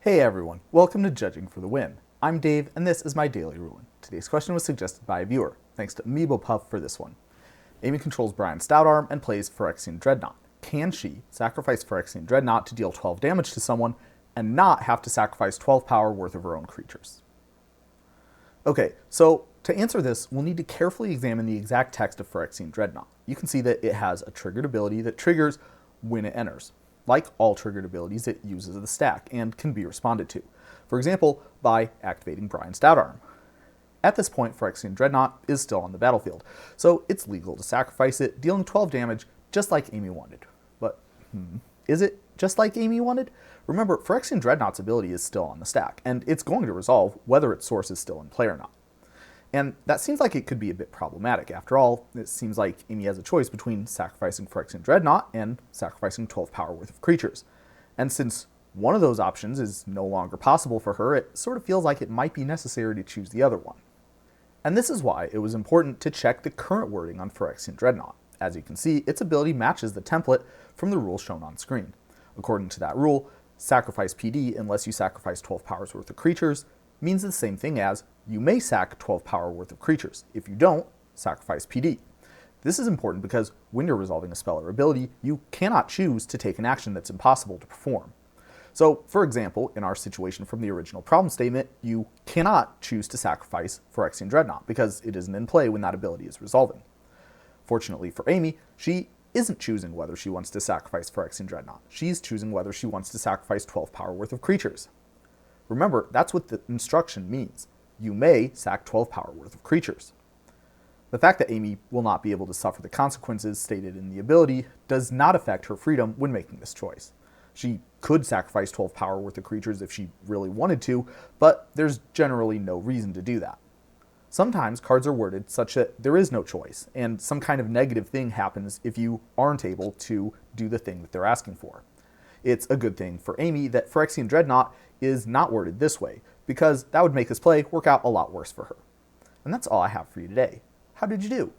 Hey everyone, welcome to Judging for the Win. I'm Dave, and this is my daily ruling. Today's question was suggested by a viewer. Thanks to AmoeboPuff for this one. Amy controls Brion Stoutarm and plays Phyrexian Dreadnaught. Can she sacrifice Phyrexian Dreadnaught to deal 12 damage to someone and not have to sacrifice 12 power worth of her own creatures? Okay, so to answer this, we'll need to carefully examine the exact text of Phyrexian Dreadnaught. You can see that it has a triggered ability that triggers when it enters. Like all triggered abilities, it uses the stack and can be responded to. For example, by activating Brion Stoutarm. At this point, Phyrexian Dreadnaught is still on the battlefield, so it's legal to sacrifice it, dealing 12 damage just like Amy wanted. But, is it just like Amy wanted? Remember, Phyrexian Dreadnaught's ability is still on the stack, and it's going to resolve whether its source is still in play or not. And that seems like it could be a bit problematic. After all, it seems like Amy has a choice between sacrificing Phyrexian Dreadnaught and sacrificing 12 power worth of creatures. And since one of those options is no longer possible for her, it sort of feels like it might be necessary to choose the other one. And this is why it was important to check the current wording on Phyrexian Dreadnaught. As you can see, its ability matches the template from the rule shown on screen. According to that rule, sacrifice PD unless you sacrifice 12 powers worth of creatures means the same thing as you may sack 12 power worth of creatures. If you don't, sacrifice PD. This is important because when you're resolving a spell or ability, you cannot choose to take an action that's impossible to perform. So, for example, in our situation from the original problem statement, you cannot choose to sacrifice Phyrexian Dreadnaught because it isn't in play when that ability is resolving. Fortunately for Amy, she isn't choosing whether she wants to sacrifice Phyrexian Dreadnaught. She's choosing whether she wants to sacrifice 12 power worth of creatures. Remember, that's what the instruction means. You may sack 12 power worth of creatures. The fact that Amy will not be able to suffer the consequences stated in the ability does not affect her freedom when making this choice. She could sacrifice 12 power worth of creatures if she really wanted to, but there's generally no reason to do that. Sometimes cards are worded such that there is no choice, and some kind of negative thing happens if you aren't able to do the thing that they're asking for. It's a good thing for Amy that Phyrexian Dreadnaught is not worded this way, because that would make this play work out a lot worse for her. And that's all I have for you today. How did you do?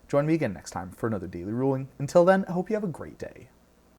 Join me again next time for another daily ruling. Until then, I hope you have a great day.